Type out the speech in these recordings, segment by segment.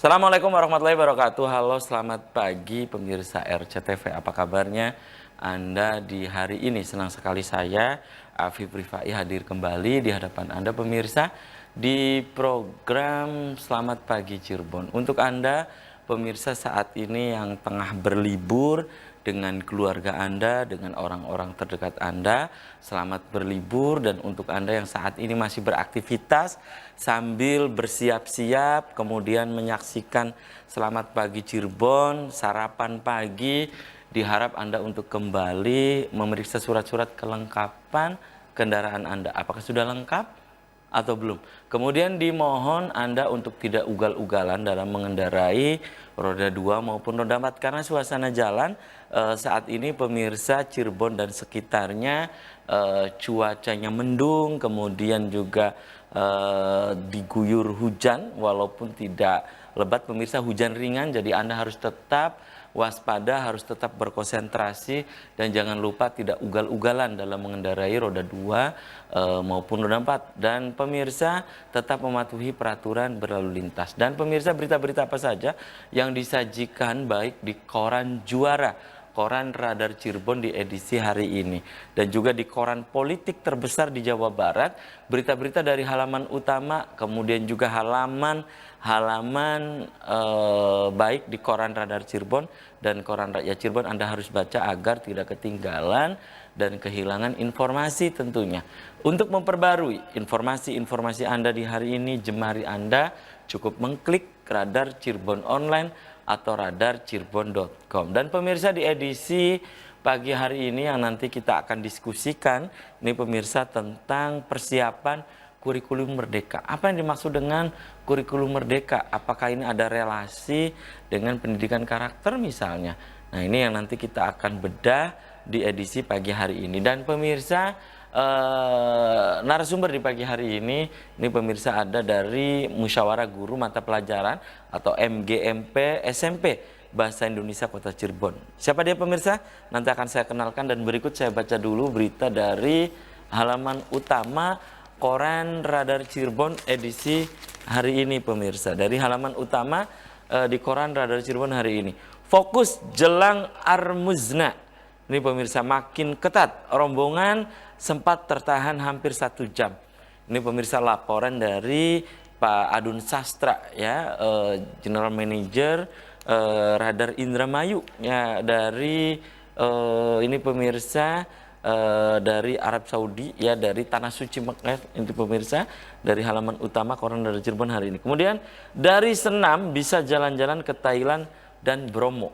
Assalamualaikum warahmatullahi wabarakatuh. Halo, selamat pagi pemirsa RCTV. Apa kabarnya Anda di hari ini? Senang sekali saya, Afif Rifai, hadir kembali di hadapan Anda pemirsa di program Selamat Pagi Cirebon. Untuk Anda pemirsa saat ini yang tengah berlibur dengan keluarga Anda, dengan orang-orang terdekat Anda, selamat berlibur. Dan untuk Anda yang saat ini masih beraktivitas sambil bersiap-siap, kemudian menyaksikan Selamat Pagi Cirebon, sarapan pagi, diharap Anda untuk kembali memeriksa surat-surat kelengkapan kendaraan Anda. Apakah sudah lengkap atau belum? Kemudian dimohon Anda untuk tidak ugal-ugalan dalam mengendarai roda 2 maupun roda 4 karena suasana jalan saat ini pemirsa Cirebon dan sekitarnya cuacanya mendung, kemudian juga diguyur hujan walaupun tidak lebat pemirsa, hujan ringan, jadi Anda harus tetap waspada, harus tetap berkonsentrasi dan jangan lupa tidak ugal-ugalan dalam mengendarai roda 2 maupun roda 4. Dan pemirsa tetap mematuhi peraturan berlalu lintas. Dan pemirsa, berita-berita apa saja yang disajikan baik di koran Juara, koran Radar Cirebon di edisi hari ini, dan juga di koran politik terbesar di Jawa Barat, berita-berita dari halaman utama, kemudian juga halaman baik di koran Radar Cirebon dan koran Rakyat Cirebon Anda harus baca agar tidak ketinggalan dan kehilangan informasi tentunya. Untuk memperbarui informasi-informasi Anda di hari ini, jemari Anda cukup mengklik Radar Cirebon Online atau radarcirebon.com. Dan pemirsa, di edisi pagi hari ini yang nanti kita akan diskusikan, ini pemirsa, tentang persiapan kurikulum merdeka. Apa yang dimaksud dengan kurikulum merdeka? Apakah ini ada relasi dengan pendidikan karakter misalnya? Nah, ini yang nanti kita akan bedah di edisi pagi hari ini. Dan pemirsa, narasumber di pagi hari ini pemirsa ada dari Musyawarah Guru Mata Pelajaran atau MGMP SMP Bahasa Indonesia Kota Cirebon. Siapa dia pemirsa? Nanti akan saya kenalkan, dan berikut saya baca dulu berita dari halaman utama koran Radar Cirebon edisi hari ini pemirsa. Dari halaman utama di koran Radar Cirebon hari ini. Fokus jelang Armuzna. Ini pemirsa, makin ketat. Rombongan sempat tertahan hampir 1 jam. Ini pemirsa laporan dari Pak Adun Sastra, ya, General Manager Radar Indramayu, ya, dari ini pemirsa dari Arab Saudi, ya, dari Tanah Suci Mekah, ini pemirsa, dari halaman utama koran Radar Cirebon hari ini. Kemudian dari Senam bisa jalan-jalan ke Thailand dan Bromo.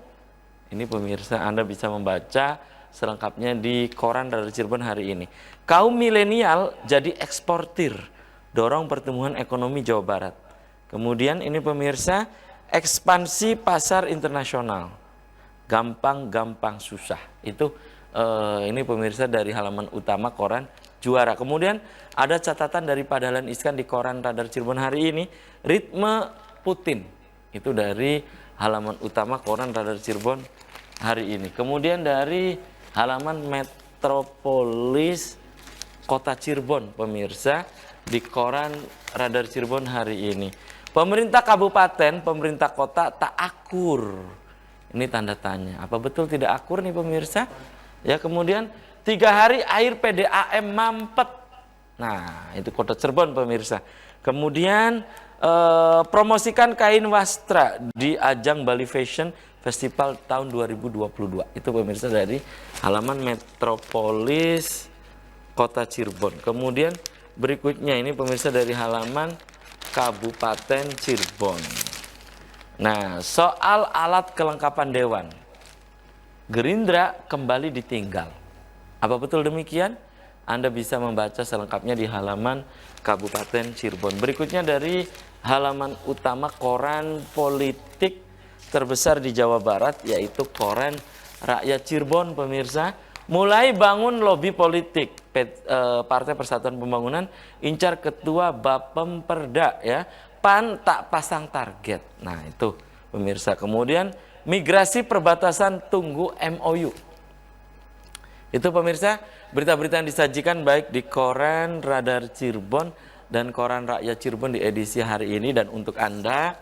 Ini pemirsa, Anda bisa membaca selengkapnya di koran Radar Cirebon hari ini. Kaum milenial jadi eksportir, dorong pertumbuhan ekonomi Jawa Barat. Kemudian ini pemirsa, ekspansi pasar internasional, gampang-gampang susah. Itu ini pemirsa dari halaman utama koran Juara. Kemudian ada catatan dari Pak Dahlan Iskan di koran Radar Cirebon hari ini, ritme Putin. Itu dari halaman utama koran Radar Cirebon hari ini. Kemudian dari halaman Metropolis Kota Cirebon pemirsa di koran Radar Cirebon hari ini. Pemerintah kabupaten, pemerintah kota tak akur. Ini tanda tanya. Apa betul tidak akur nih pemirsa? Ya, kemudian 3 hari air PDAM mampet. Nah, itu Kota Cirebon pemirsa. Kemudian promosikan kain wastra di ajang Bali Fashion Festival tahun 2022. Itu pemirsa dari halaman Metropolis Kota Cirebon. Kemudian berikutnya ini pemirsa dari halaman Kabupaten Cirebon. Nah, soal alat kelengkapan dewan, Gerindra kembali ditinggal. Apa betul demikian? Anda bisa membaca selengkapnya di halaman Kabupaten Cirebon. Berikutnya dari halaman utama koran politik terbesar di Jawa Barat, yaitu koran Rakyat Cirebon pemirsa. Mulai bangun lobi politik, Partai Persatuan Pembangunan incar ketua Bapemperda, ya. PAN tak pasang target. Nah, itu pemirsa. Kemudian migrasi perbatasan tunggu MOU. Itu pemirsa berita-berita yang disajikan baik di koran Radar Cirebon dan koran Rakyat Cirebon di edisi hari ini. Dan untuk Anda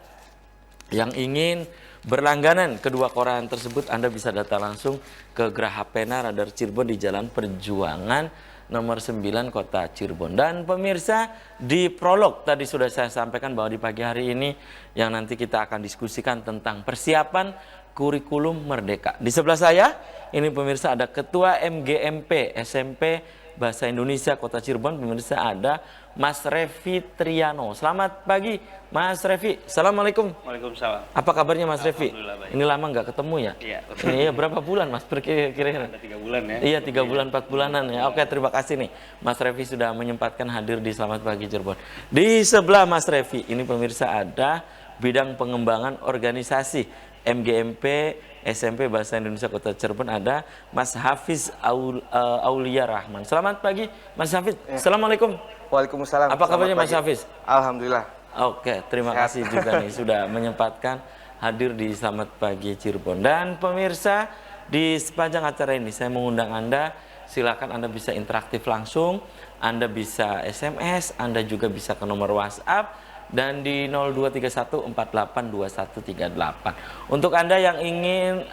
Yang ingin berlangganan kedua koran tersebut, Anda bisa datang langsung ke Geraha Pena Radar Cirebon di Jalan Perjuangan nomor 9 Kota Cirebon. Dan pemirsa, di prolog tadi sudah saya sampaikan bahwa di pagi hari ini yang nanti kita akan diskusikan tentang persiapan kurikulum merdeka. Di sebelah saya ini pemirsa ada Ketua MGMP SMP Bahasa Indonesia Kota Cirebon. Pemirsa ada Mas Revi Triano. Selamat pagi Mas Revi. Assalamualaikum. Waalaikumsalam. Apa kabarnya Mas Revi? Baik. Ini lama nggak ketemu ya? Iya. Ini ya berapa bulan Mas kira-kira? Ada 3 bulan ya. Iya 3 bulan 4 bulanan ya. Oke, terima kasih nih Mas Revi sudah menyempatkan hadir di Selamat Pagi Cirebon. Di sebelah Mas Revi ini pemirsa ada bidang pengembangan organisasi MGMP SMP Bahasa Indonesia Kota Cirebon, ada Mas Hafiz Aulia Rahman. Selamat pagi Mas Hafiz. Ya. Assalamualaikum. Waalaikumsalam. Apa kabarnya Mas Hafiz? Alhamdulillah. Oke, terima kasih juga nih sudah menyempatkan hadir di Selamat Pagi Cirebon. Dan pemirsa, di sepanjang acara ini saya mengundang Anda, silakan Anda bisa interaktif langsung, Anda bisa SMS, Anda juga bisa ke nomor WhatsApp dan di 0231482138. Untuk Anda yang ingin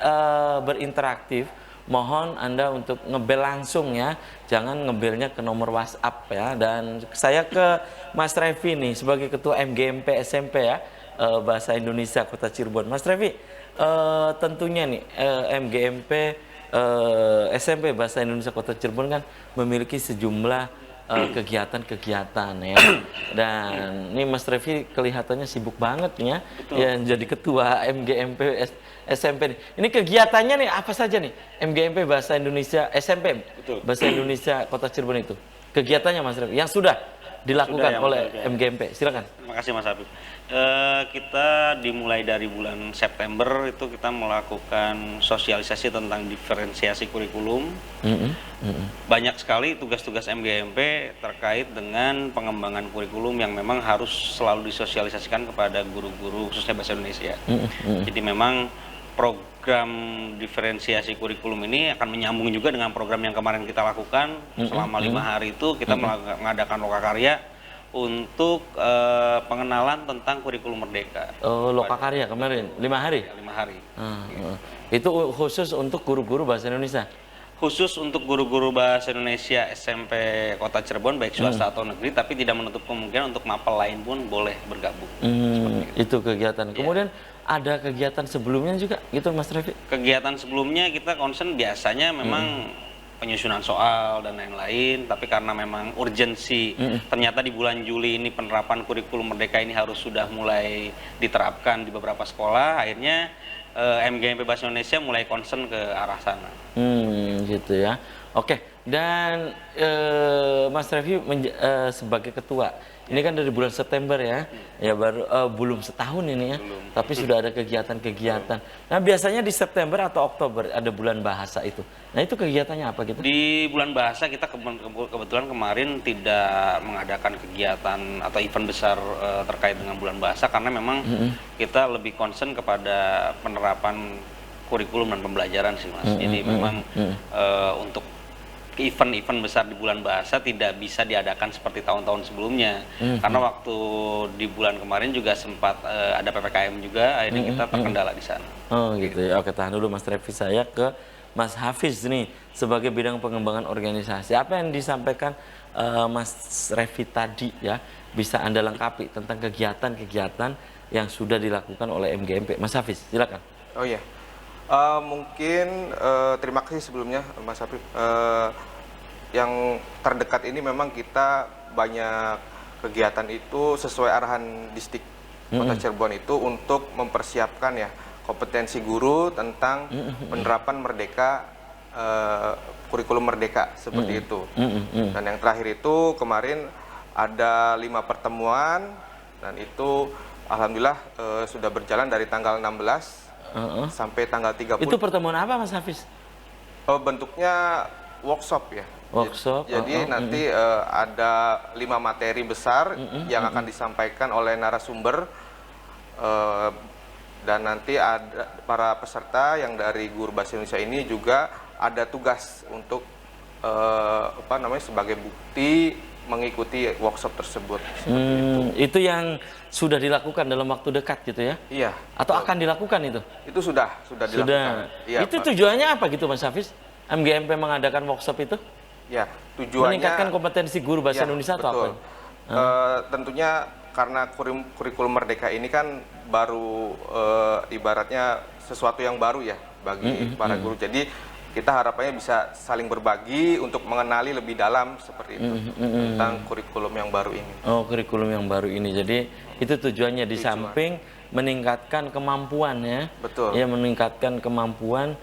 berinteraktif, mohon Anda untuk ngebel langsung ya, jangan ngebelnya ke nomor WhatsApp ya. Dan saya ke Mas Revi nih sebagai Ketua MGMP SMP ya, Bahasa Indonesia Kota Cirebon. Mas Revi, tentunya nih MGMP SMP Bahasa Indonesia Kota Cirebon kan memiliki sejumlah kegiatan-kegiatan ya. Dan ini Mas Revi kelihatannya sibuk banget nih ya, yang jadi Ketua MGMP SMP. Ini kegiatannya nih apa saja nih MGMP Bahasa Indonesia SMP Bahasa Indonesia Kota Cirebon itu? Kegiatannya Mas Revi yang sudah dilakukan oleh MGMP. Silakan. Terima kasih Mas Habib. Kita dimulai dari bulan September itu kita melakukan sosialisasi tentang diferensiasi kurikulum. Banyak sekali tugas-tugas MGMP terkait dengan pengembangan kurikulum yang memang harus selalu disosialisasikan kepada guru-guru khususnya bahasa Indonesia. Jadi memang program diferensiasi kurikulum ini akan menyambung juga dengan program yang kemarin kita lakukan selama 5 hari itu kita mengadakan lokakarya untuk pengenalan tentang kurikulum merdeka. Lokakarya kemarin 5 hari? 5 hari. Itu khusus untuk guru-guru bahasa Indonesia? Khusus untuk guru-guru bahasa Indonesia SMP Kota Cirebon baik swasta atau negeri, tapi tidak menutup kemungkinan untuk mapel lain pun boleh bergabung. Itu kegiatan. Kemudian ada kegiatan sebelumnya juga gitu Mas Revi? Kegiatan sebelumnya kita concern biasanya memang penyusunan soal dan lain-lain, tapi karena memang urgensi ternyata di bulan Juli ini penerapan kurikulum merdeka ini harus sudah mulai diterapkan di beberapa sekolah, akhirnya MGMP Bahasa Indonesia mulai concern ke arah sana. Gitu ya. Oke, dan Mas Revi sebagai ketua, ini kan dari bulan September ya, ya baru belum setahun ini ya, tapi sudah ada kegiatan-kegiatan. Nah biasanya di September atau Oktober ada bulan bahasa itu. Nah itu kegiatannya apa gitu? Di bulan bahasa kita kebetulan kemarin tidak mengadakan kegiatan atau event besar terkait dengan bulan bahasa karena memang kita lebih concern kepada penerapan kurikulum dan pembelajaran sih Mas. Jadi memang untuk event-event besar di bulan bahasa tidak bisa diadakan seperti tahun-tahun sebelumnya karena waktu di bulan kemarin juga sempat ada PPKM juga, akhirnya kita terkendala di sana. Oh gitu ya. Oke, tahan dulu Mas Revi, saya ke Mas Hafiz nih sebagai bidang pengembangan organisasi. Apa yang disampaikan Mas Revi tadi ya bisa Anda lengkapi tentang kegiatan-kegiatan yang sudah dilakukan oleh MGMP. Mas Hafiz, silakan. Oh iya. Mungkin terima kasih sebelumnya Mas Hafiz. Yang terdekat ini memang kita banyak kegiatan itu sesuai arahan Distrik Kota Cirebon itu untuk mempersiapkan ya kompetensi guru tentang penerapan merdeka, kurikulum merdeka seperti itu. Dan yang terakhir itu kemarin ada 5 pertemuan dan itu alhamdulillah sudah berjalan dari tanggal 16 sampai tanggal 30. Itu pertemuan apa Mas Hafiz? Bentuknya workshop ya. Workshop. Jadi nanti ada 5 materi besar yang akan disampaikan oleh narasumber dan nanti ada para peserta yang dari guru bahasa Indonesia ini juga ada tugas untuk sebagai bukti mengikuti workshop tersebut. Seperti itu. Itu yang sudah dilakukan dalam waktu dekat gitu ya? Iya. Atau akan dilakukan itu? Itu sudah dilakukan. Iya, Itu Pak. tujuannya apa gitu Mas Hafiz? MGMP mengadakan workshop itu? Ya, tujuannya Meningkatkan kompetensi guru bahasa ya, Indonesia atau betul. apa? Tentunya karena kurikulum Merdeka ini kan baru ibaratnya sesuatu yang baru ya bagi para guru. Jadi kita harapannya bisa saling berbagi untuk mengenali lebih dalam seperti itu tentang kurikulum yang baru ini. Oh, kurikulum yang baru ini. Jadi itu tujuannya di samping meningkatkan kemampuan ya. Betul. Ya, meningkatkan kemampuan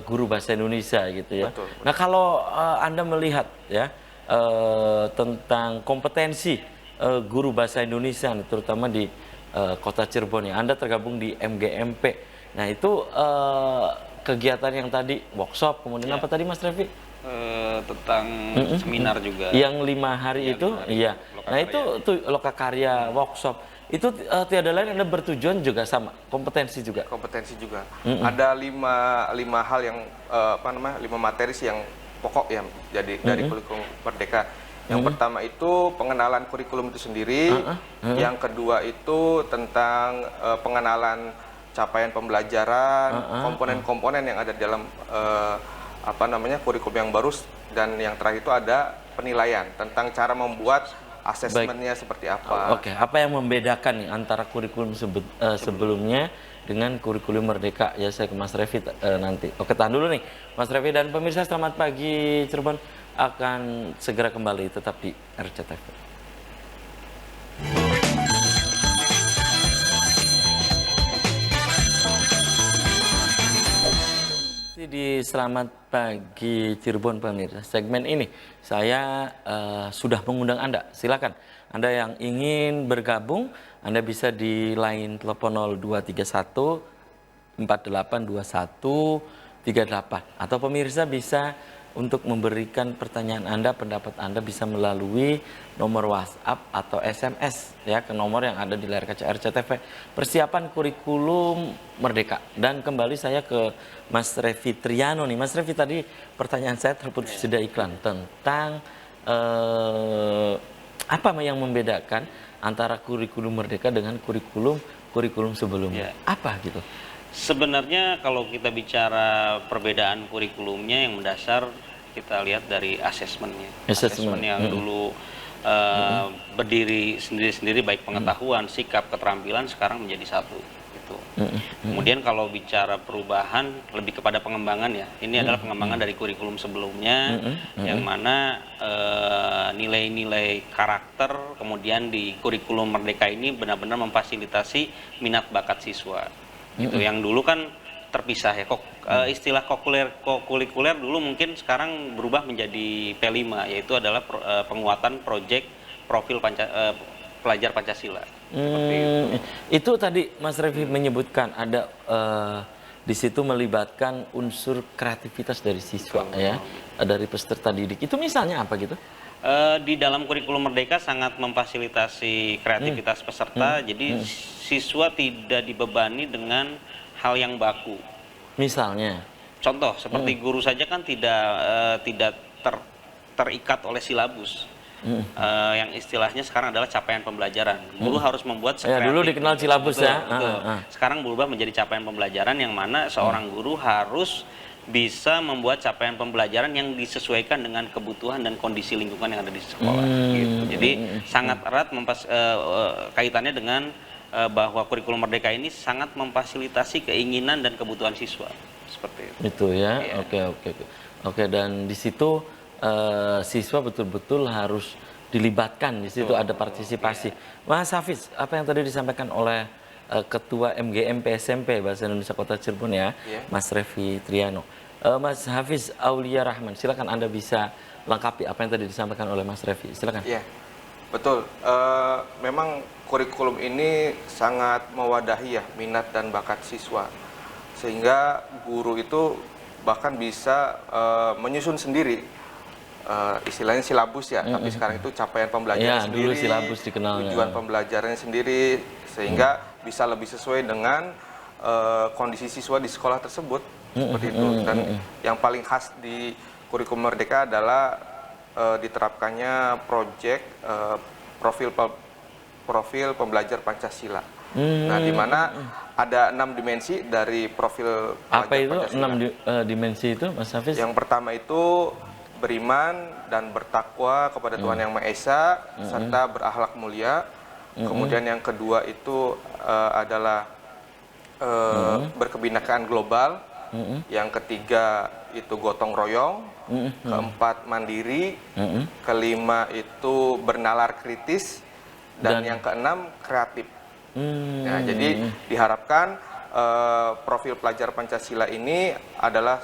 guru bahasa Indonesia gitu ya. Betul. Nah, kalau Anda melihat ya tentang kompetensi guru bahasa Indonesia terutama di Kota Cirebon ya. Anda tergabung di MGMP. Nah, itu kegiatan yang tadi workshop, kemudian apa tadi Mas Revi? Tentang seminar juga. Yang 5 hari itu, iya. Nah itu tuh lokakarya workshop itu tiada lain Anda bertujuan juga sama kompetensi juga. Kompetensi juga. Ada lima hal yang 5 materi sih yang pokok ya jadi dari kurikulum Merdeka. Yang pertama itu pengenalan kurikulum itu sendiri. Yang kedua itu tentang pengenalan capaian pembelajaran, komponen-komponen yang ada di dalam kurikulum yang baru, dan yang terakhir itu ada penilaian tentang cara membuat asesmennya seperti apa. Oke, apa yang membedakan nih antara kurikulum sebelumnya dengan kurikulum Merdeka? Ya, saya ke Mas Revi nanti. Oke, tahan dulu nih Mas Revi dan pemirsa. Selamat pagi Cirebon, akan segera kembali tetap di RCTV. Di Selamat Pagi Cirebon pemirsa, segmen ini saya sudah mengundang Anda. Silakan Anda yang ingin bergabung, Anda bisa di line telepon 0231 4821 38 atau pemirsa bisa untuk memberikan pertanyaan Anda, pendapat Anda bisa melalui nomor WhatsApp atau SMS ya ke nomor yang ada di layar kaca RCTV. Persiapan kurikulum Merdeka. Dan kembali saya ke Mas Revi Triano nih. Mas Revi, tadi pertanyaan saya terputus jeda iklan tentang apa yang membedakan antara kurikulum Merdeka dengan kurikulum sebelumnya. Apa gitu? Sebenarnya kalau kita bicara perbedaan kurikulumnya yang mendasar, kita lihat dari asesmennya. Asesmen yang dulu berdiri sendiri-sendiri, baik pengetahuan, sikap, keterampilan, sekarang menjadi satu. Gitu. Kemudian kalau bicara perubahan, lebih kepada pengembangan ya. Ini adalah pengembangan dari kurikulum sebelumnya, yang mana nilai-nilai karakter, kemudian di kurikulum Merdeka ini benar-benar memfasilitasi minat bakat siswa. Gitu. Yang dulu kan terpisah ya, istilah kokulikuler dulu mungkin sekarang berubah menjadi P5, yaitu adalah penguatan proyek profil pelajar Pancasila. Itu tadi Mas Revi menyebutkan ada di situ melibatkan unsur kreativitas dari siswa ya, dari peserta didik. Itu misalnya apa gitu? Di dalam kurikulum Merdeka sangat memfasilitasi kreativitas peserta, jadi siswa tidak dibebani dengan hal yang baku. Misalnya? Contoh, seperti guru saja kan tidak terikat oleh silabus. Yang istilahnya sekarang adalah capaian pembelajaran. Guru harus membuat ya, dulu dikenal silabus ya. Sekarang berubah menjadi capaian pembelajaran, yang mana seorang guru harus bisa membuat capaian pembelajaran yang disesuaikan dengan kebutuhan dan kondisi lingkungan yang ada di sekolah. Gitu. Jadi sangat erat kaitannya dengan bahwa kurikulum Merdeka ini sangat memfasilitasi keinginan dan kebutuhan siswa. Seperti itu. Itu ya. Iya. Oke, dan di situ siswa betul-betul harus dilibatkan. Di situ ada partisipasi. Mas Hafiz, apa yang tadi disampaikan oleh Ketua MGMP SMP Bahasa Indonesia Kota Cirebon ya, Mas Revi Triano. Mas Hafiz Aulia Rahman, silakan Anda bisa lengkapi apa yang tadi disampaikan oleh Mas Revi. Silakan. Iya, betul. Memang kurikulum ini sangat mewadahi ya minat dan bakat siswa, sehingga guru itu bahkan bisa menyusun sendiri. Istilahnya silabus ya, tapi sekarang itu capaian pembelajaran sendiri, dulu silabus dikenalnya. tujuan pembelajarannya sendiri, sehingga bisa lebih sesuai dengan kondisi siswa di sekolah tersebut, seperti itu. Dan yang paling khas di kurikulum Merdeka adalah diterapkannya proyek profil pembelajar Pancasila. Nah, di mana ada 6 dimensi dari profil Apa pelajar itu Pancasila. 6 dimensi itu, Mas Hafiz? Yang pertama itu beriman dan bertakwa kepada Tuhan Yang Maha Esa serta berakhlak mulia. Kemudian yang kedua itu adalah berkebinekaan global. Yang ketiga itu gotong royong. Keempat mandiri. Kelima itu bernalar kritis. Dan yang keenam kreatif. Nah, jadi diharapkan profil pelajar Pancasila ini adalah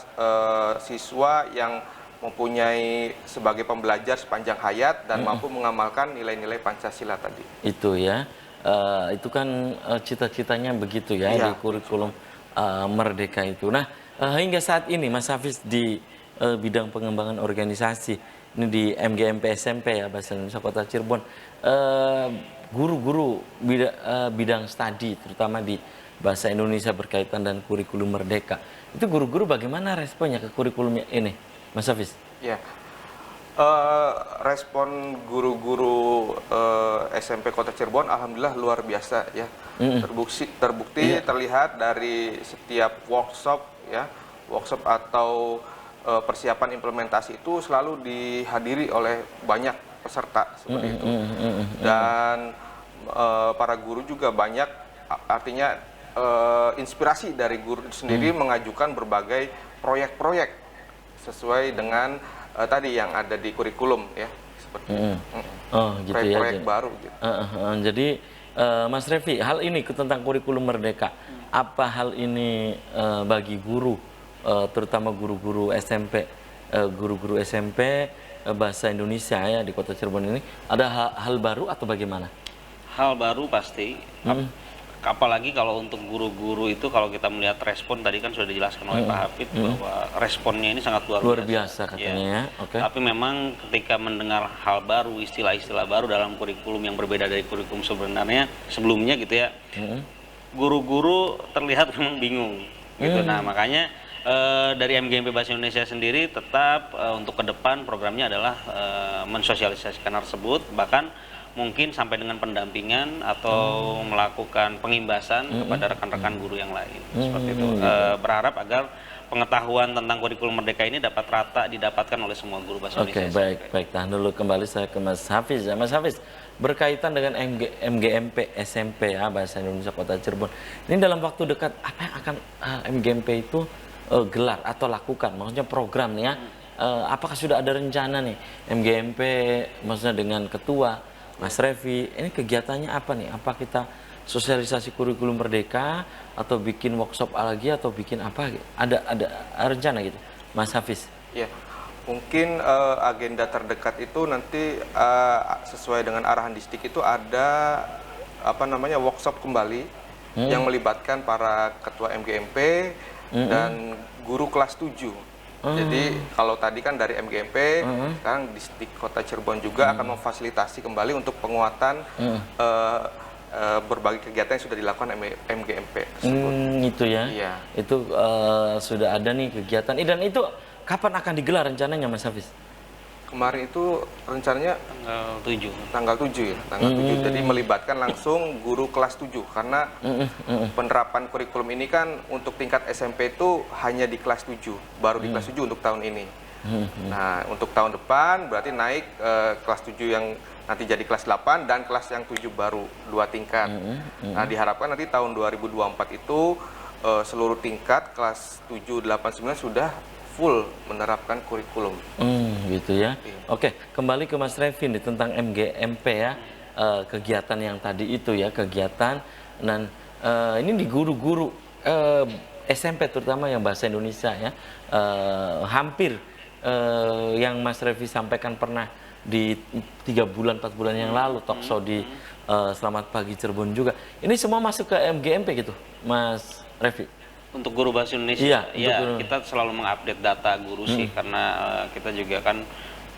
siswa yang mempunyai sebagai pembelajar sepanjang hayat dan mampu mengamalkan nilai-nilai Pancasila tadi. Itu ya, itu kan cita-citanya begitu ya, Iya. di kurikulum Merdeka itu. Nah, hingga saat ini Mas Hafiz di bidang pengembangan organisasi, ini di MGMP SMP ya, Bahasa Indonesia Kota Cirebon, guru-guru bidang studi terutama di Bahasa Indonesia berkaitan dan kurikulum Merdeka, itu guru-guru bagaimana responnya ke kurikulum ini, Mas Hafiz? Ya, respon guru-guru SMP Kota Cirebon alhamdulillah luar biasa ya. Terbukti terlihat dari setiap workshop ya, workshop atau persiapan implementasi itu selalu dihadiri oleh banyak peserta seperti itu. Dan para guru juga banyak, artinya inspirasi dari guru itu sendiri mengajukan berbagai proyek-proyek sesuai dengan tadi yang ada di kurikulum ya, seperti itu. Oh gitu ya. Proyek-proyek baru gitu. Jadi Mas Revi, hal ini tentang kurikulum Merdeka, apa hal ini bagi guru, terutama guru-guru SMP, Bahasa Indonesia ya di Kota Cirebon ini, ada hal baru atau bagaimana? Hal baru pasti. Apalagi kalau untuk guru-guru itu, kalau kita melihat respon tadi kan sudah dijelaskan oleh Pak Hafid bahwa responnya ini sangat luar biasa katanya ya. Oke. Tapi memang ketika mendengar hal baru, istilah-istilah baru dalam kurikulum yang berbeda dari kurikulum sebelumnya gitu ya, guru-guru terlihat memang bingung gitu. Nah, makanya dari MGMP Bahasa Indonesia sendiri tetap untuk ke depan programnya adalah mensosialisasikan hal tersebut, bahkan mungkin sampai dengan pendampingan atau melakukan pengimbasan kepada rekan-rekan guru yang lain seperti itu. Berharap agar pengetahuan tentang kurikulum Merdeka ini dapat rata didapatkan oleh semua guru bahasa Indonesia. Oke, baik. Tahan dulu, kembali saya ke Mas Hafiz ya. Mas Hafiz, berkaitan dengan MGMP SMP ya, Bahasa Indonesia Kota Cirebon. Ini dalam waktu dekat apa yang akan MGMP itu gelar atau lakukan? Maksudnya programnya, apakah sudah ada rencana nih MGMP, maksudnya dengan ketua Mas Revi, ini kegiatannya apa nih? Apa kita sosialisasi kurikulum Merdeka atau bikin workshop lagi atau bikin apa? Ada rencana gitu, Mas Hafiz? Ya, mungkin agenda terdekat itu nanti sesuai dengan arahan distrik itu ada workshop kembali yang melibatkan para ketua MGMP dan guru kelas 7. Jadi kalau tadi kan dari MGMP, sekarang distrik Kota Cirebon juga akan memfasilitasi kembali untuk penguatan berbagai kegiatan yang sudah dilakukan MGMP tersebut. Itu ya. Iya. Itu sudah ada nih kegiatan. Dan itu kapan akan digelar rencananya, Mas Hafiz? Kemarin itu rencananya tanggal 7. Tanggal 7 ya, tanggal 7. Jadi melibatkan langsung guru kelas 7 karena penerapan kurikulum ini kan untuk tingkat SMP itu hanya di kelas 7, baru di kelas 7 untuk tahun ini. Nah, untuk tahun depan berarti naik kelas 7 yang nanti jadi kelas 8 dan kelas yang 7 baru 2 tingkat. Nah, diharapkan nanti tahun 2024 itu seluruh tingkat kelas 7, 8, 9 sudah full menerapkan kurikulum. Gitu ya. Oke, kembali ke Mas Revi nih tentang MGMP ya, kegiatan yang tadi itu ya, kegiatan dan ini di guru-guru SMP terutama yang Bahasa Indonesia ya, hampir yang Mas Revi sampaikan pernah di 3 bulan 4 bulan yang lalu talkshow di Selamat Pagi Cirebon juga. Ini semua masuk ke MGMP gitu, Mas Revi? Untuk guru bahasa Indonesia, iya, kita selalu mengupdate data guru sih, karena kita juga kan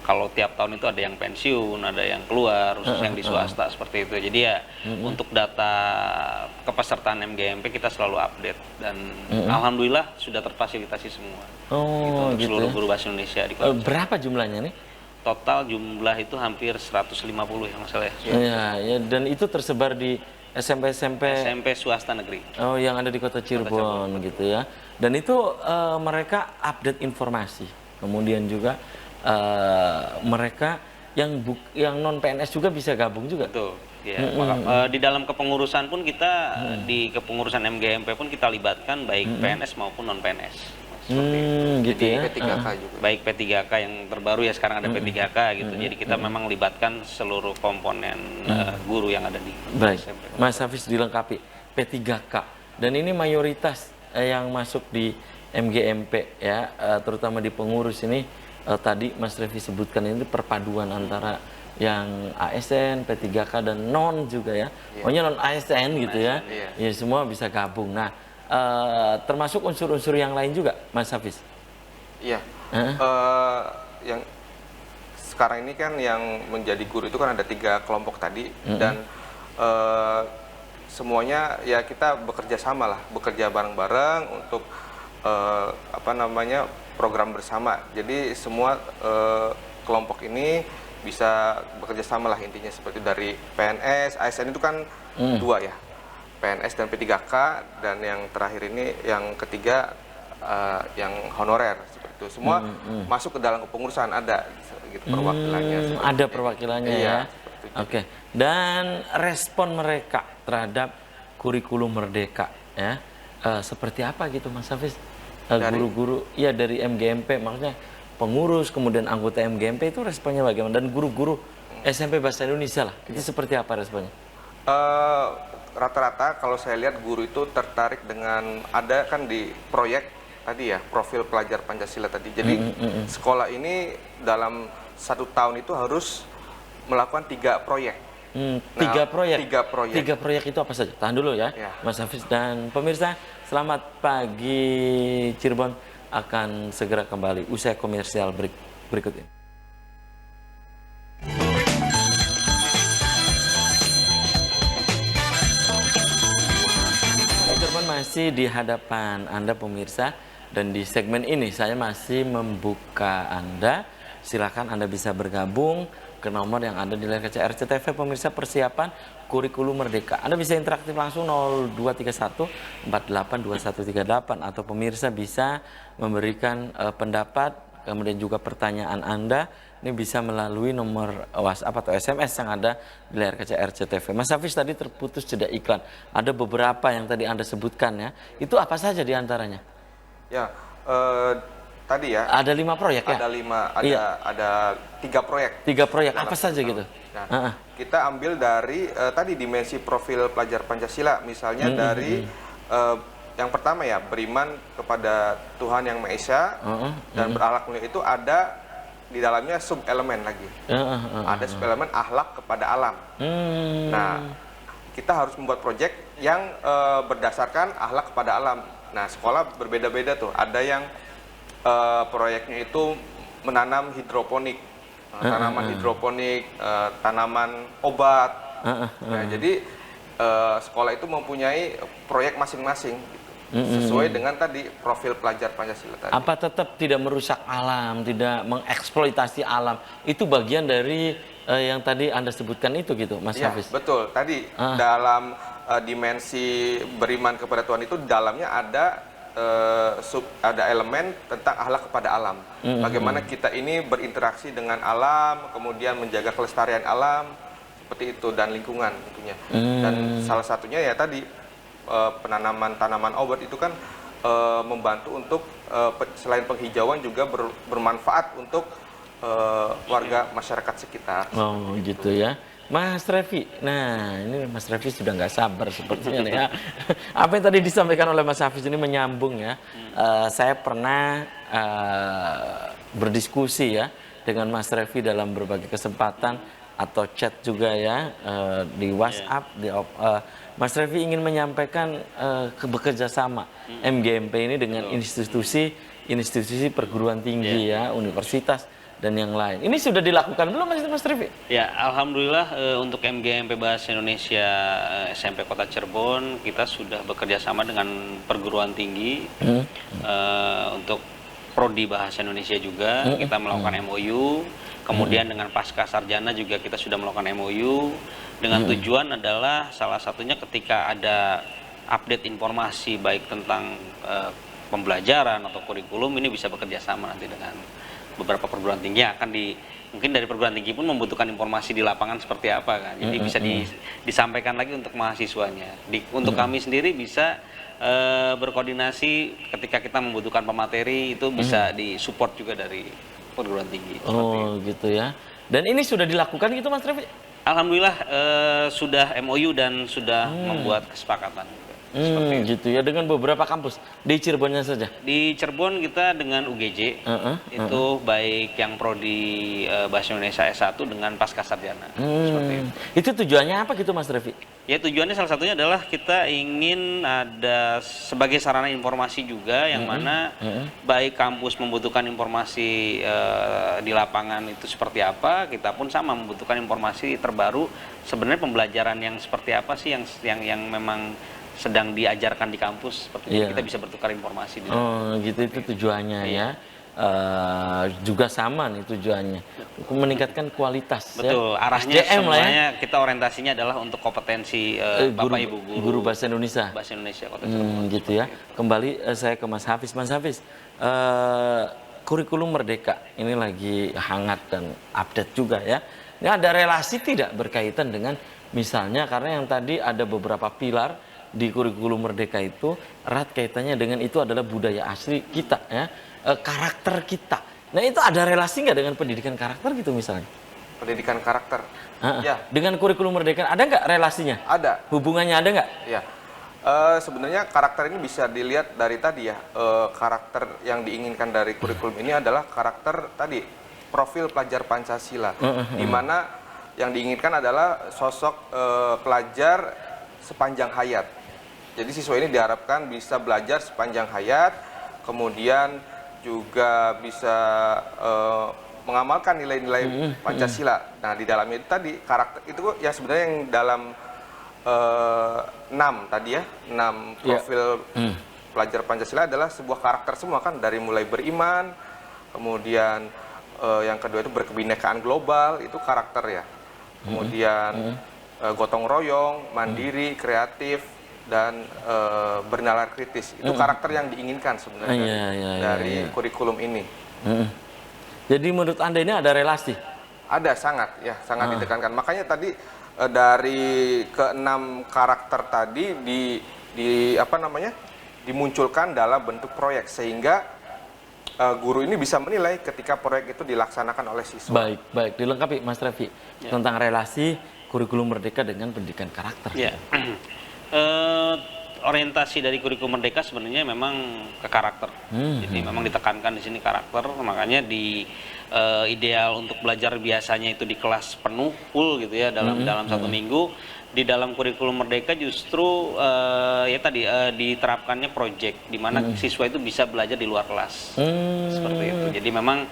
kalau tiap tahun itu ada yang pensiun, ada yang keluar, khusus yang di swasta seperti itu. Jadi ya untuk data kepesertaan MGMP kita selalu update dan alhamdulillah sudah terfasilitasi semua. Oh, untuk gitu seluruh ya. guru bahasa Indonesia di Kota Berapa jumlahnya nih? total jumlah itu hampir 150 yang nggak salah ya. Iya, ya, dan itu tersebar di SMP-SMP SMP swasta negeri. oh yang ada di Kota Cirebon gitu ya. Dan itu mereka update informasi. Kemudian juga mereka yang non PNS juga bisa gabung juga. Betul. Ya, di dalam kepengurusan pun kita di kepengurusan MGMP pun kita libatkan baik PNS maupun non PNS. Gitu ya. P3K juga. Baik P3K yang terbaru ya, sekarang ada P3K gitu. Jadi kita memang libatkan seluruh komponen guru yang ada di Baik, SMP. Mas Hafiz dilengkapi P3K dan ini mayoritas yang masuk di MGMP ya, terutama di pengurus ini tadi Mas Revi sebutkan ini perpaduan antara yang ASN, P3K dan non juga ya. Pokoknya non ASN gitu ya. Ya semua bisa gabung. Nah, termasuk unsur-unsur yang lain juga, Mas Hafiz. Iya. Yang sekarang ini kan yang menjadi guru itu kan ada 3 kelompok tadi dan semuanya ya kita bekerja sama lah, bekerja bareng-bareng untuk program bersama. Jadi semua kelompok ini bisa bekerja sama lah intinya, seperti dari PNS, ASN itu kan 2 ya, PNS dan P3K, dan yang terakhir ini yang ketiga yang honorer seperti itu. Semua masuk ke dalam kepengurusan, ada gitu perwakilannya. Ada perwakilannya ya. Oke. Dan respon mereka terhadap kurikulum Merdeka ya seperti apa gitu Mas Hafiz? Guru-guru ya dari MGMP, maksudnya pengurus kemudian anggota MGMP itu responnya bagaimana, dan guru-guru SMP Bahasa Indonesia lah itu seperti apa responnya? Rata-rata kalau saya lihat guru itu tertarik dengan, ada kan di proyek tadi ya, profil pelajar Pancasila tadi. Jadi sekolah ini dalam 1 tahun itu harus melakukan 3 proyek. 3 proyek. 3 proyek. 3 proyek itu apa saja? Tahan dulu ya, Mas Hafiz dan pemirsa. Selamat pagi Cirebon akan segera kembali usai komersial berikut ini. Cirebon masih di hadapan Anda pemirsa, dan di segmen ini saya masih membuka Anda. Silakan Anda bisa bergabung ke nomor yang ada di layar kaca RCTV pemirsa, persiapan kurikulum Merdeka. Anda bisa interaktif langsung 0231 482138, atau pemirsa bisa memberikan pendapat kemudian juga pertanyaan Anda ini bisa melalui nomor WhatsApp atau SMS yang ada di layar kaca RCTV. Mas Hafiz tadi terputus jeda iklan. Ada beberapa yang tadi Anda sebutkan ya. Itu apa saja di antaranya? Ya, tadi ya. Ada 5 proyek ya? Ada 5, ada 3 proyek. 3 proyek apa saja gitu? Nah, kita ambil dari tadi dimensi profil pelajar Pancasila, misalnya dari yang pertama ya, beriman kepada Tuhan Yang Maha Esa dan berakhlak mulia, itu ada di dalamnya sub elemen lagi. Ada sub elemen akhlak kepada alam. Nah, kita harus membuat proyek yang berdasarkan akhlak kepada alam. Nah, sekolah berbeda-beda tuh. Ada yang proyeknya itu menanam hidroponik, tanaman hidroponik, tanaman obat. Nah, jadi sekolah itu mempunyai proyek masing-masing sesuai dengan tadi profil pelajar Pancasila tadi. Apa tetap tidak merusak alam, tidak mengeksploitasi alam? Itu bagian dari yang tadi Anda sebutkan itu gitu, Mas Hafiz? Betul. Tadi dalam dimensi beriman kepada Tuhan itu dalamnya ada ada elemen tentang akhlak kepada alam. Bagaimana kita ini berinteraksi dengan alam, kemudian menjaga kelestarian alam seperti itu, dan lingkungan tentunya. Dan salah satunya ya tadi penanaman tanaman obat itu kan membantu untuk selain penghijauan juga bermanfaat untuk warga masyarakat sekitar. Oh gitu ya. Mas Revi, nah ini Mas Revi sudah nggak sabar sepertinya nih ya. Apa yang tadi disampaikan oleh Mas Hafiz ini menyambung ya. Saya pernah berdiskusi ya dengan Mas Revi dalam berbagai kesempatan atau chat juga ya di WhatsApp. Mas Revi ingin menyampaikan bekerja sama MGMP ini dengan institusi perguruan tinggi ya, universitas dan yang lain. Ini sudah dilakukan belum Mas Revi? Ya, alhamdulillah untuk MGMP Bahasa Indonesia SMP Kota Cirebon kita sudah bekerja sama dengan perguruan tinggi untuk prodi Bahasa Indonesia juga. Kita melakukan MOU Kemudian dengan pasca sarjana juga kita sudah melakukan MOU dengan tujuan adalah salah satunya ketika ada update informasi baik tentang pembelajaran atau kurikulum, ini bisa bekerja sama nanti dengan beberapa perguruan tinggi yang akan mungkin dari perguruan tinggi pun membutuhkan informasi di lapangan seperti apa kan. Jadi bisa disampaikan lagi untuk mahasiswanya. Untuk kami sendiri bisa berkoordinasi ketika kita membutuhkan pemateri, itu bisa disupport juga dari perguruan tinggi. Oh gitu ya. Dan ini sudah dilakukan gitu Mas Revi? Alhamdulillah sudah MOU dan sudah membuat kesepakatan. Gitu ya, dengan beberapa kampus di Cirebonnya saja. Di Cirebon kita dengan UGJ, itu baik yang prodi Bahasa Indonesia S1 dengan pasca sarjana. Seperti itu. Itu tujuannya apa gitu Mas Revi? Ya tujuannya salah satunya adalah kita ingin ada sebagai sarana informasi juga yang mana baik kampus membutuhkan informasi di lapangan itu seperti apa, kita pun sama membutuhkan informasi terbaru sebenarnya pembelajaran yang seperti apa sih yang memang sedang diajarkan di kampus, seperti itu kita bisa bertukar informasi. Gitu, itu tujuannya ya. Juga sama nih tujuannya, meningkatkan kualitas. Betul, ya. arahnya SDM semuanya lah ya. Kita orientasinya adalah untuk kompetensi Bapak Ibu guru bahasa Indonesia. Bahasa Indonesia Kota Cirebon. Gitu ya. Kembali saya ke Mas Hafiz. Mas Hafiz, kurikulum Merdeka ini lagi hangat dan update juga ya. Ini ada relasi tidak berkaitan dengan misalnya, karena yang tadi ada beberapa pilar di kurikulum Merdeka itu erat kaitannya dengan itu adalah budaya asli kita ya, karakter kita. Nah itu ada relasi nggak dengan pendidikan karakter gitu misalnya? Pendidikan karakter. Ya. Dengan kurikulum Merdeka ada nggak relasinya? Ada. Hubungannya ada nggak? Ya. Sebenarnya karakter ini bisa dilihat dari tadi ya, karakter yang diinginkan dari kurikulum ini adalah karakter tadi, profil pelajar Pancasila, di mana yang diinginkan adalah sosok pelajar sepanjang hayat. Jadi siswa ini diharapkan bisa belajar sepanjang hayat, kemudian juga bisa mengamalkan nilai-nilai Pancasila. Nah di dalamnya itu tadi karakter itu ya sebenarnya yang dalam 6 tadi ya, 6 profil pelajar Pancasila adalah sebuah karakter semua kan, dari mulai beriman, kemudian yang kedua itu berkebinekaan global, itu karakter ya. Kemudian gotong royong, mandiri, kreatif, dan bernalar kritis. Itu karakter yang diinginkan sebenarnya dari kurikulum ini. Jadi menurut Anda ini ada relasi? Ada, sangat sangat ditekankan. Makanya tadi dari ke-6 karakter tadi dimunculkan dalam bentuk proyek, sehingga guru ini bisa menilai ketika proyek itu dilaksanakan oleh siswa. Baik, dilengkapi Mas Revi tentang relasi kurikulum Merdeka dengan pendidikan karakter. Ya. Orientasi dari kurikulum Merdeka sebenarnya memang ke karakter. Jadi memang ditekankan di sini karakter, makanya di ideal untuk belajar biasanya itu di kelas penuh full gitu ya dalam 1 minggu. Di dalam kurikulum Merdeka justru diterapkannya proyek di mana siswa itu bisa belajar di luar kelas. Seperti itu. Jadi memang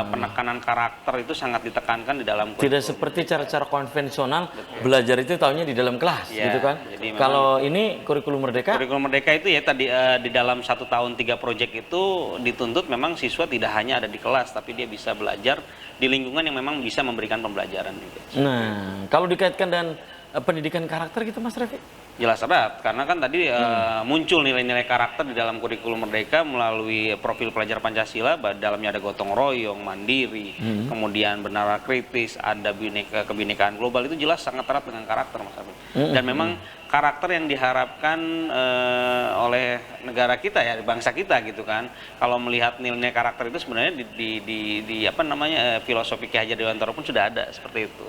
penekanan karakter itu sangat ditekankan di dalam kurikulum. Tidak seperti cara-cara konvensional belajar itu taunya di dalam kelas gitu kan. Kalau ini kurikulum Merdeka? Kurikulum Merdeka itu ya tadi di dalam 1 tahun 3 proyek itu dituntut memang siswa tidak hanya ada di kelas, tapi dia bisa belajar di lingkungan yang memang bisa memberikan pembelajaran juga. Nah, kalau dikaitkan dengan pendidikan karakter gitu Mas Revi? Jelas erat, karena kan tadi muncul nilai-nilai karakter di dalam kurikulum Merdeka melalui profil pelajar Pancasila. Dalamnya ada gotong royong, mandiri, kemudian bernalar kritis, ada kebinekaan global. Itu jelas sangat erat dengan karakter Mas Abid. Dan memang karakter yang diharapkan oleh negara kita ya, bangsa kita gitu kan. Kalau melihat nilai karakter itu sebenarnya di filosofi Ki Hajar Dewantara pun sudah ada seperti itu.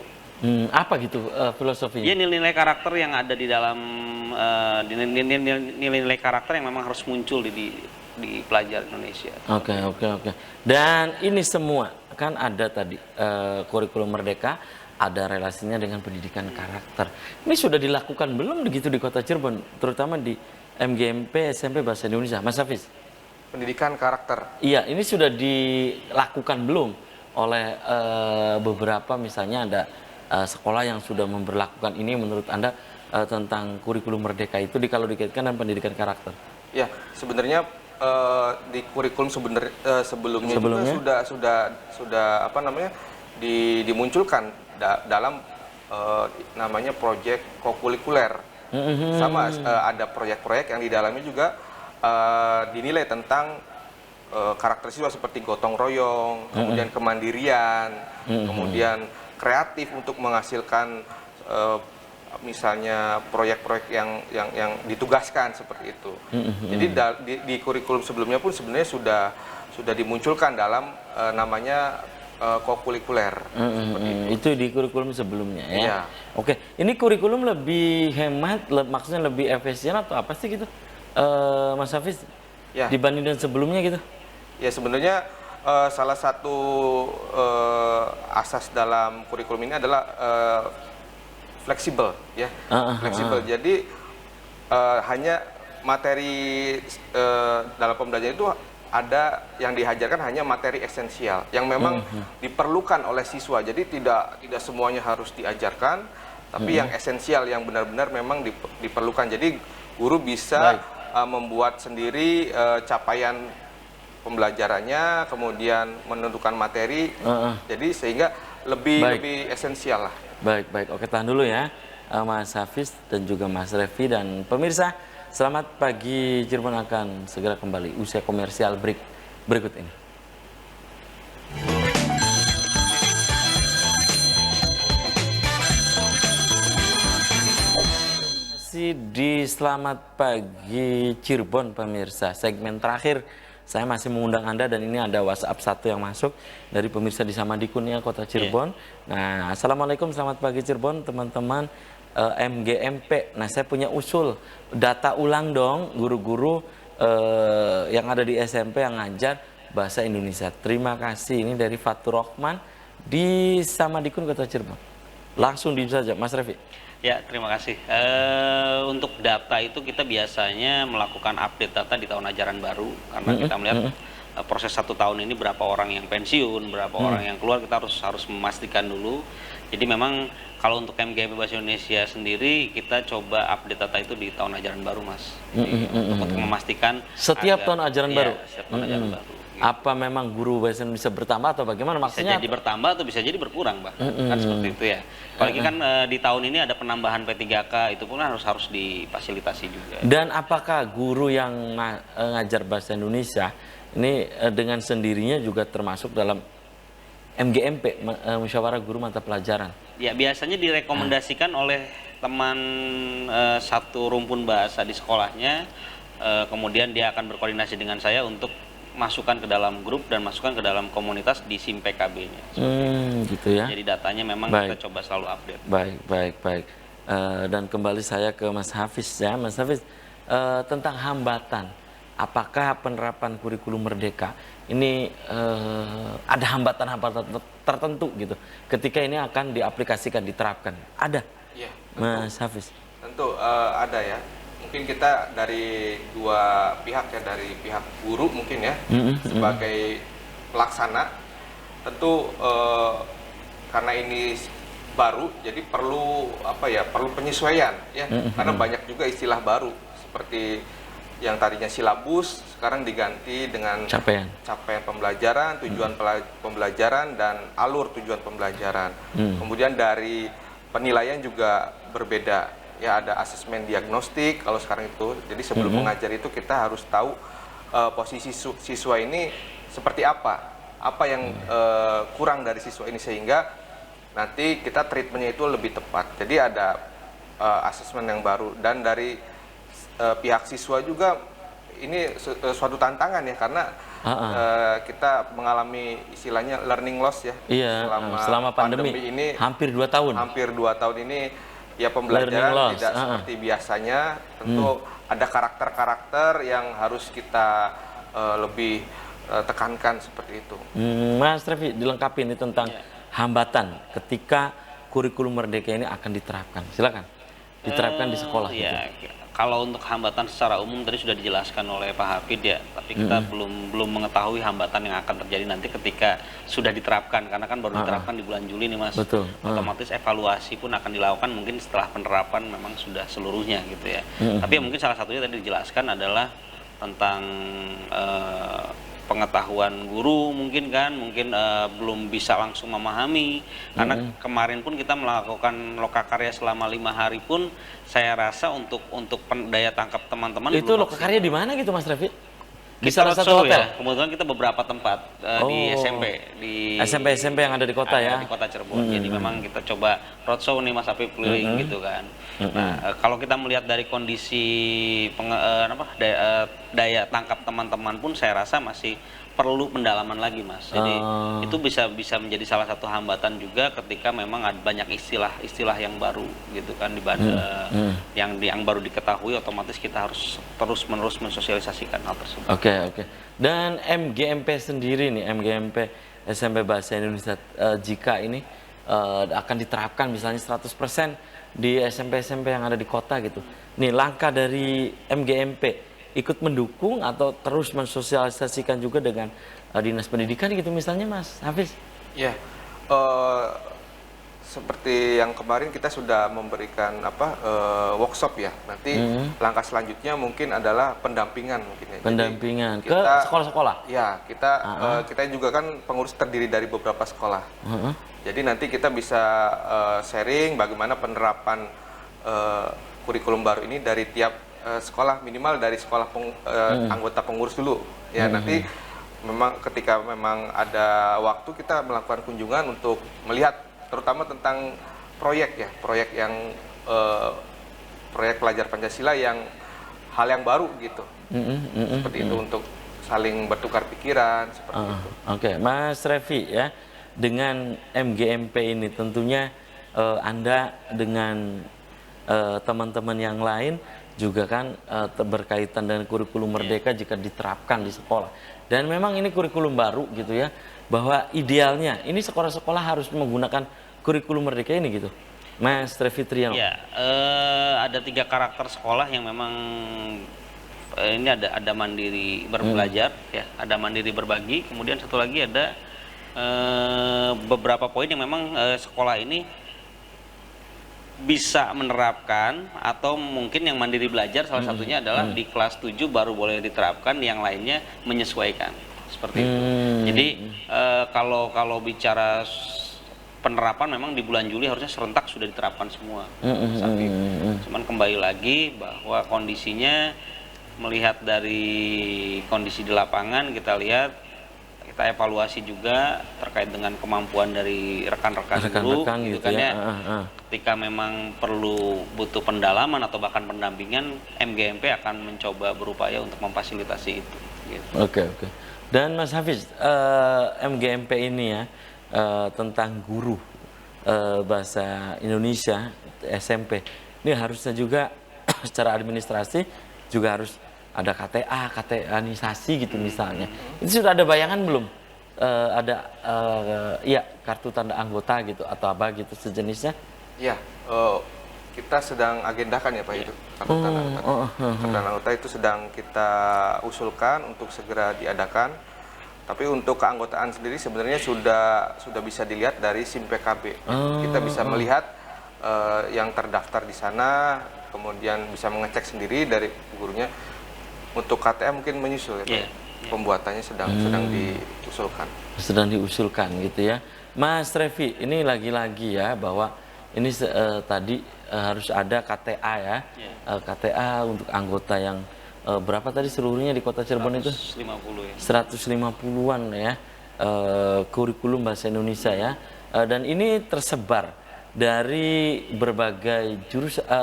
Apa gitu filosofinya? Ya nilai-nilai karakter yang ada di dalam nilai-nilai karakter yang memang harus muncul di pelajar Indonesia. Oke. Dan ini semua kan ada tadi kurikulum Merdeka ada relasinya dengan pendidikan karakter. Ini sudah dilakukan belum begitu di Kota Cirebon, terutama di MGMP SMP Bahasa Indonesia, Mas Hafiz? Pendidikan karakter. Iya, ini sudah dilakukan belum oleh beberapa misalnya ada sekolah yang sudah memberlakukan ini menurut Anda tentang kurikulum Merdeka itu kalau dikaitkan dengan pendidikan karakter? Ya, sebenarnya di kurikulum sebelumnya juga sudah dimunculkan dalam namanya proyek kokurikuler. Sama ada proyek-proyek yang di dalamnya juga dinilai tentang karakter siswa seperti gotong royong, kemudian kemandirian, kemudian kreatif untuk menghasilkan misalnya proyek-proyek yang ditugaskan seperti itu. Jadi di kurikulum sebelumnya pun sebenarnya sudah dimunculkan dalam namanya kokurikuler. Itu di kurikulum sebelumnya ya. Iya. Oke, ini kurikulum lebih hemat, maksudnya lebih efisien atau apa sih gitu, Mas Hafiz? Ya. Dibanding dengan sebelumnya gitu? Ya sebenarnya salah satu asas dalam kurikulum ini adalah fleksibel, ya. Fleksibel. Jadi hanya materi dalam pembelajaran itu ada yang diajarkan hanya materi esensial yang memang diperlukan oleh siswa. Jadi tidak semuanya harus diajarkan, tapi yang esensial yang benar-benar memang diperlukan. Jadi guru bisa membuat sendiri capaian pembelajarannya, kemudian menentukan materi. Jadi sehingga lebih esensial lah. Baik. Oke, tahan dulu ya, Mas Hafiz dan juga Mas Revi dan pemirsa. Selamat pagi, Cirebon akan segera kembali usai komersial break berikut ini. Masih di Selamat Pagi Cirebon, pemirsa. Segmen terakhir saya masih mengundang Anda dan ini ada WhatsApp satu yang masuk dari pemirsa di Samadikunia, Kota Cirebon. Nah, Assalamualaikum, selamat pagi Cirebon, teman-teman MGMP. Nah, saya punya usul, data ulang dong guru-guru yang ada di SMP yang ngajar bahasa Indonesia. Terima kasih, ini dari Fatur Rahman di Samadikun, Kota Cirebon. Langsung di saja, Mas Revi. Ya, terima kasih. Untuk data itu kita biasanya melakukan update data di tahun ajaran baru karena kita melihat proses 1 tahun ini berapa orang yang pensiun, berapa orang yang keluar, kita harus memastikan dulu. Jadi memang kalau untuk MGMP Bahasa Indonesia sendiri kita coba update data itu di tahun ajaran baru, Mas. Untuk memastikan setiap tahun ajaran baru. Setiap tahun ajaran baru. Apa memang guru bahasa Indonesia bertambah atau bagaimana maksudnya? Bisa jadi bertambah atau bisa jadi berkurang, Pak. Kan seperti itu ya. Apalagi kan di tahun ini ada penambahan P3K, itu pun harus difasilitasi juga. Dan apakah guru yang ngajar bahasa Indonesia ini dengan sendirinya juga termasuk dalam MGMP, Musyawarah Guru Mata Pelajaran? Ya, biasanya direkomendasikan oleh teman satu rumpun bahasa di sekolahnya, kemudian dia akan berkoordinasi dengan saya untuk masukkan ke dalam grup dan masukkan ke dalam komunitas di SIM PKB-nya. Gitu ya. Jadi datanya memang kita coba selalu update. Baik. Dan kembali saya ke Mas Hafiz ya, Mas Hafiz, tentang hambatan. Apakah penerapan kurikulum merdeka ini ada hambatan-hambatan tertentu gitu ketika ini akan diaplikasikan, diterapkan? Ada? Ya, Mas Hafiz? Tentu ada ya. Mungkin kita dari dua pihak ya, dari pihak guru mungkin ya sebagai pelaksana, tentu karena ini baru jadi perlu perlu penyesuaian ya, karena banyak juga istilah baru seperti yang tadinya silabus sekarang diganti dengan capaian pembelajaran, tujuan pembelajaran dan alur tujuan pembelajaran. Kemudian dari penilaian juga berbeda. Ya, ada asesmen diagnostik kalau sekarang itu. Jadi sebelum mengajar itu kita harus tahu posisi siswa ini seperti apa yang kurang dari siswa ini sehingga nanti kita treatmentnya itu lebih tepat. Jadi ada asesmen yang baru dan dari pihak siswa juga ini suatu tantangan ya karena kita mengalami istilahnya learning loss ya. Iya, selama pandemi ini hampir 2 tahun. Hampir 2 tahun ini ya pembelajaran tidak seperti biasanya. Tentu ada karakter-karakter yang harus kita lebih tekankan seperti itu. Mas Revi, dilengkapi ini tentang hambatan ketika kurikulum merdeka ini akan diterapkan. Silakan. Diterapkan di sekolah. Ya, kalau untuk hambatan secara umum tadi sudah dijelaskan oleh Pak Hafid ya, tapi kita belum mengetahui hambatan yang akan terjadi nanti ketika sudah diterapkan, karena kan baru diterapkan di bulan Juli nih, Mas. Betul. Otomatis evaluasi pun akan dilakukan mungkin setelah penerapan memang sudah seluruhnya gitu ya. Tapi yang mungkin salah satunya tadi dijelaskan adalah tentang pengetahuan guru mungkin belum bisa langsung memahami, karena kemarin pun kita melakukan lokakarya selama 5 hari pun saya rasa untuk daya tangkap teman-teman Itu belum lokakarya di mana gitu Mas Revi? Di kita salah satu roadshow hotel? ya, kebetulan kita beberapa tempat di SMP, di SMP yang ada di kota ya? di kota Cirebon. Jadi memang kita coba roadshow nih Mas Apip keliling gitu kan. Nah, kalau kita melihat dari kondisi daya tangkap teman-teman pun saya rasa masih perlu pendalaman lagi Mas. Jadi itu bisa menjadi salah satu hambatan juga ketika memang ada banyak istilah-istilah yang baru gitu kan yang baru diketahui, otomatis kita harus terus-menerus mensosialisasikan hal tersebut. Oke. Dan MGMP sendiri nih, MGMP SMP Bahasa Indonesia, jika ini akan diterapkan misalnya 100% di SMP-SMP yang ada di kota gitu. Nih langkah dari MGMP ikut mendukung atau terus mensosialisasikan juga dengan dinas pendidikan gitu misalnya Mas Hafiz? Ya, seperti yang kemarin kita sudah memberikan workshop ya. Nanti langkah selanjutnya mungkin adalah pendampingan mungkin ya. Pendampingan Jadi ke sekolah-sekolah? Ya, kita juga kan pengurus terdiri dari beberapa sekolah. Jadi nanti kita bisa sharing bagaimana penerapan kurikulum baru ini dari tiap sekolah, minimal dari sekolah anggota pengurus dulu. Ya, nanti memang ketika memang ada waktu kita melakukan kunjungan untuk melihat terutama tentang proyek yang proyek pelajar Pancasila yang hal yang baru gitu. Seperti itu untuk saling bertukar pikiran seperti itu. Oke, Mas Revi ya, dengan MGMP ini tentunya Anda dengan teman-teman yang lain juga kan berkaitan dengan kurikulum merdeka jika diterapkan di sekolah. Dan memang ini kurikulum baru gitu ya, bahwa idealnya ini sekolah-sekolah harus menggunakan kurikulum merdeka ini gitu. Mas Revi Triano. Ya, ada 3 karakter sekolah yang memang ini ada mandiri berbelajar, ya, ada mandiri berbagi, kemudian satu lagi ada beberapa poin yang memang sekolah ini bisa menerapkan, atau mungkin yang mandiri belajar salah satunya adalah di kelas 7 baru boleh diterapkan, yang lainnya menyesuaikan seperti itu. Jadi kalau bicara penerapan memang di bulan Juli harusnya serentak sudah diterapkan semua saat itu. Cuman kembali lagi bahwa kondisinya, melihat dari kondisi di lapangan, kita lihat, kita evaluasi juga terkait dengan kemampuan dari rekan-rekan guru gitu kan ya. Ketika memang butuh pendalaman atau bahkan pendampingan, MGMP akan mencoba berupaya untuk memfasilitasi itu gitu. Oke. Dan Mas Hafiz, MGMP ini ya tentang guru bahasa Indonesia SMP ini harusnya juga secara administrasi juga harus ada KTA-nisasi gitu misalnya. Itu sudah ada bayangan belum? Kartu tanda anggota gitu atau apa gitu sejenisnya? Ya, kita sedang agendakan ya Pak itu. Kartu tanda anggota itu sedang kita usulkan untuk segera diadakan. Tapi untuk keanggotaan sendiri sebenarnya sudah bisa dilihat dari SIM PKB. Kita bisa melihat yang terdaftar di sana, kemudian bisa mengecek sendiri dari gurunya. Untuk KTA mungkin menyusul ya, pembuatannya sedang diusulkan. Sedang diusulkan gitu ya. Mas Revi, ini lagi-lagi ya bahwa ini tadi harus ada KTA ya. KTA untuk anggota yang berapa tadi seluruhnya di Kota Cirebon itu? 150 ya. 150-an ya. Kurikulum bahasa Indonesia ya. Dan ini tersebar dari berbagai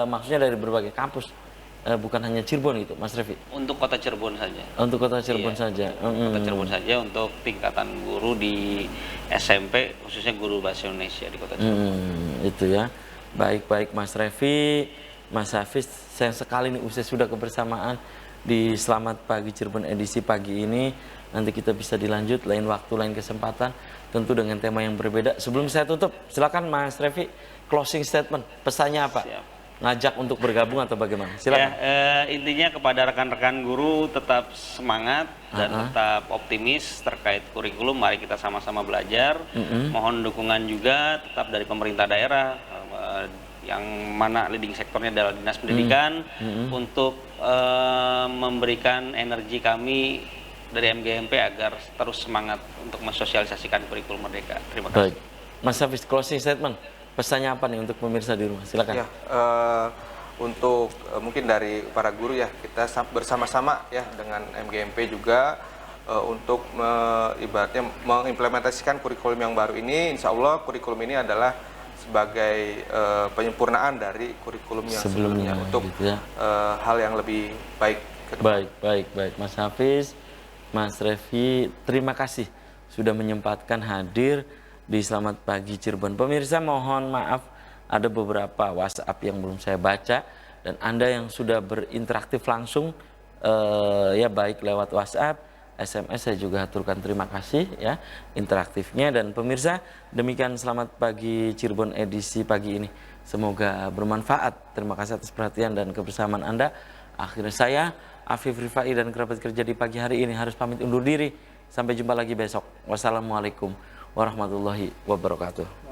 maksudnya dari berbagai kampus. Bukan hanya Cirebon gitu, Mas Revi? Untuk Kota Cirebon saja. Untuk Kota Cirebon saja. Kota Cirebon saja untuk tingkatan guru di SMP, khususnya guru bahasa Indonesia di Kota Cirebon. Itu ya. Baik Mas Revi, Mas Hafiz, sayang sekali nih usai sudah kebersamaan di Selamat Pagi Cirebon edisi pagi ini. Nanti kita bisa dilanjut lain waktu, lain kesempatan, tentu dengan tema yang berbeda. Sebelum saya tutup, silakan Mas Revi, closing statement, pesannya apa? Siap. Ngajak untuk bergabung atau bagaimana? Silakan. Intinya kepada rekan-rekan guru, tetap semangat dan tetap optimis terkait kurikulum. Mari kita sama-sama belajar. Mohon dukungan juga tetap dari pemerintah daerah, yang mana leading sektornya adalah dinas pendidikan, untuk memberikan energi kami dari MGMP agar terus semangat untuk mensosialisasikan kurikulum Merdeka. Terima kasih. Baik. Mas Hafiz, closing statement. Pesannya apa nih untuk pemirsa di rumah? Silakan. Ya, untuk mungkin dari para guru ya, kita bersama-sama ya dengan MGMP juga untuk ibaratnya mengimplementasikan kurikulum yang baru ini. Insya Allah kurikulum ini adalah sebagai penyempurnaan dari kurikulum yang sebelumnya untuk gitu ya. hal yang lebih baik ke depan. Baik. Mas Hafiz, Mas Revi, terima kasih sudah menyempatkan hadir di Selamat Pagi Cirebon. Pemirsa, mohon maaf ada beberapa WhatsApp yang belum saya baca, dan Anda yang sudah berinteraksif langsung ya baik lewat WhatsApp, SMS, saya juga aturkan terima kasih ya interaktifnya. Dan pemirsa, demikian Selamat Pagi Cirebon edisi pagi ini. Semoga bermanfaat. Terima kasih atas perhatian dan kebersamaan Anda. Akhirnya saya, Afif Rifai, dan kerabat kerja di pagi hari ini harus pamit undur diri. Sampai jumpa lagi besok. Wassalamualaikum warahmatullahi wabarakatuh.